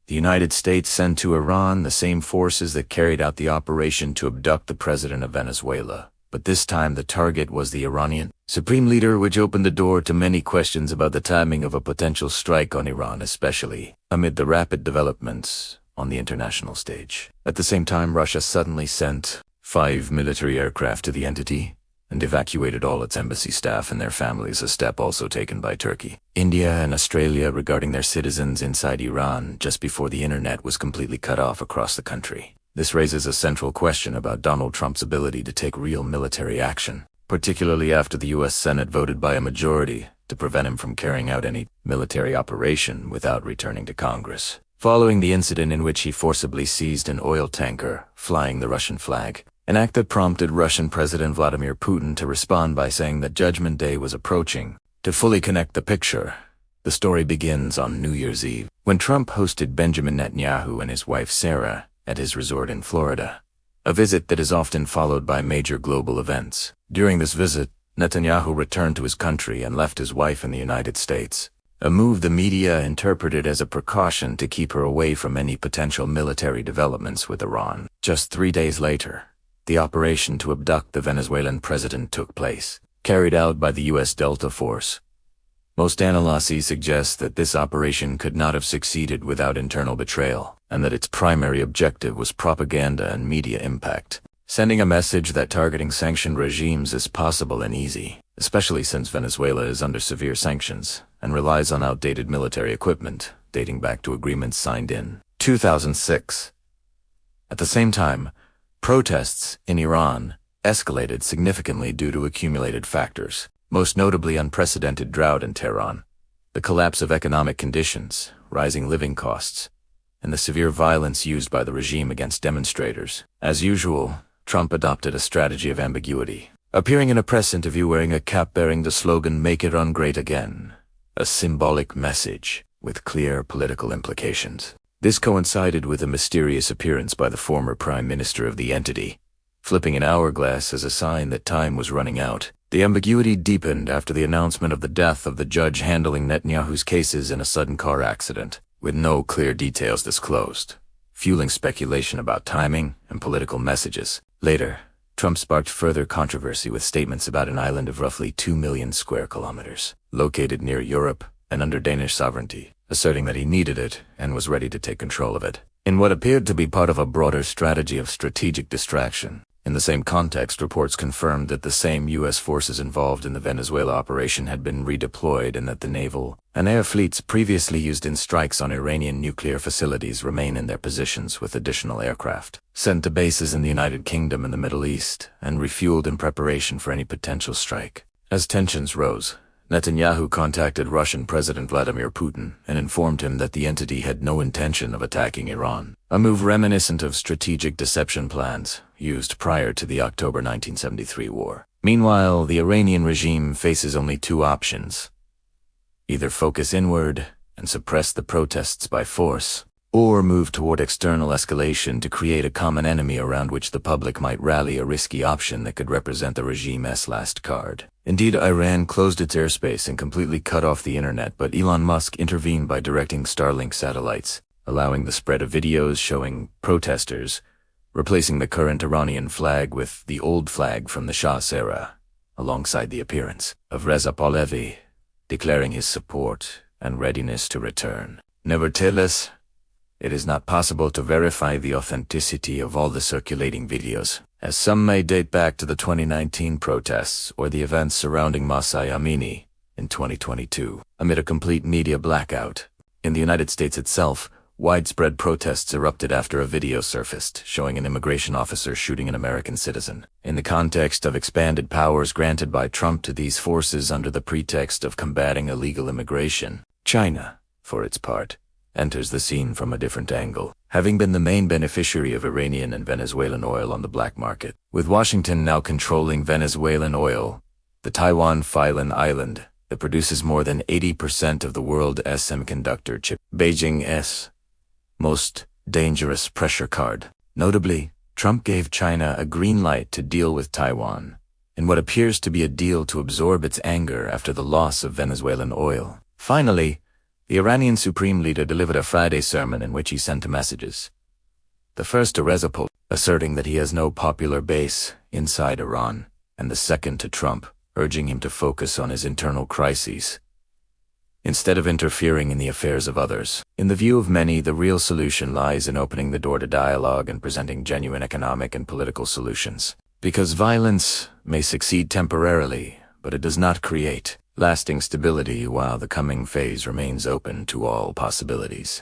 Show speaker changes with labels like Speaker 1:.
Speaker 1: the United States sent to Iran the same forces that carried out the operation to abduct the president of Venezuela. But this time the target was the Iranian supreme leader, which opened the door to many questions about the timing of a potential strike on Iran, especially amid the rapid developments on the international stage. At the same time, Russia suddenly sent 5 military aircraft to the entity and evacuated all its embassy staff and their families, a step also taken by Turkey, India, and Australia regarding their citizens inside Iran just before the internet was completely cut off across the country. This raises a central question about Donald Trump's ability to take real military action, particularly after the U.S. Senate voted by a majority to prevent him from carrying out any military operation without returning to Congress. Following the incident in which he forcibly seized an oil tanker flying the Russian flag, an act that prompted Russian President Vladimir Putin to respond by saying that Judgment Day was approaching. To fully connect the picture, the story begins on New Year's Eve, when Trump hosted Benjamin Netanyahu and his wife Sarah at his resort in Florida, a visit that is often followed by major global events. During this visit, Netanyahu returned to his country and left his wife in the United States, a move the media interpreted as a precaution to keep her away from any potential military developments with Iran. Just 3 days later, the operation to abduct the Venezuelan president took place, carried out by the U.S. Delta Force. Most analyses suggest that this operation could not have succeeded without internal betrayal, and that its primary objective was propaganda and media impact, sending a message that targeting sanctioned regimes is possible and easy, especially since Venezuela is under severe sanctions and relies on outdated military equipment dating back to agreements signed in 2006. At the same time, protests in Iran escalated significantly due to accumulated factors, most notably unprecedented drought in Tehran, the collapse of economic conditions, rising living costs, and the severe violence used by the regime against demonstrators. As usual, Trump adopted a strategy of ambiguity, appearing in a press interview wearing a cap bearing the slogan "Make Iran Great Again," a symbolic message with clear political implications. This coincided with a mysterious appearance by the former prime minister of the entity, flipping an hourglass as a sign that time was running out. The ambiguity deepened after the announcement of the death of the judge handling Netanyahu's cases in a sudden car accident, with no clear details disclosed, fueling speculation about timing and political messages. Later, Trump sparked further controversy with statements about an island of roughly 2 million square kilometers, located near Europe and under Danish sovereignty, asserting that he needed it and was ready to take control of it, in what appeared to be part of a broader strategy of strategic distraction. In the same context, reports confirmed that the same U.S. forces involved in the Venezuela operation had been redeployed and that the naval and air fleets previously used in strikes on Iranian nuclear facilities remain in their positions, with additional aircraft sent to bases in the United Kingdom and the Middle East and refueled in preparation for any potential strike. As tensions rose, Netanyahu contacted Russian President Vladimir Putin and informed him that the entity had no intention of attacking Iran, a move reminiscent of strategic deception plans used prior to the October 1973 war. Meanwhile, the Iranian regime faces only 2 options: either focus inward and suppress the protests by force, or move toward external escalation to create a common enemy around which the public might rally, a risky option that could represent the regime's last card. Indeed, Iran closed its airspace and completely cut off the internet, but Elon Musk intervened by directing Starlink satellites, allowing the spread of videos showing protesters replacing the current Iranian flag with the old flag from the Shah's era, alongside the appearance of Reza Pahlavi, declaring his support and readiness to return. Nevertheless, it is not possible to verify the authenticity of all the circulating videos, as some may date back to the 2019 protests or the events surrounding Mahsa Amini in 2022. Amid a complete media blackout in the United States itself, widespread protests erupted after a video surfaced showing an immigration officer shooting an American citizen. In the context of expanded powers granted by Trump to these forces under the pretext of combating illegal immigration, China, for its part, enters the scene from a different angle, having been the main beneficiary of Iranian and Venezuelan oil on the black market. With Washington now controlling Venezuelan oil, the Taiwan island that produces more than 80% of the world's semiconductor chip, Beijing's most dangerous pressure card. Notably, Trump gave China a green light to deal with Taiwan, in what appears to be a deal to absorb its anger after the loss of Venezuelan oil. Finally, The Iranian Supreme Leader delivered a Friday sermon in which he sent two messages. The first to Reza Pahlavi, asserting that he has no popular base inside Iran, and the second to Trump, urging him to focus on his internal crises, instead of interfering in the affairs of others. In the view of many, the real solution lies in opening the door to dialogue and presenting genuine economic and political solutions. Because violence may succeed temporarily, but it does not create lasting stability while the coming phase remains open to all possibilities.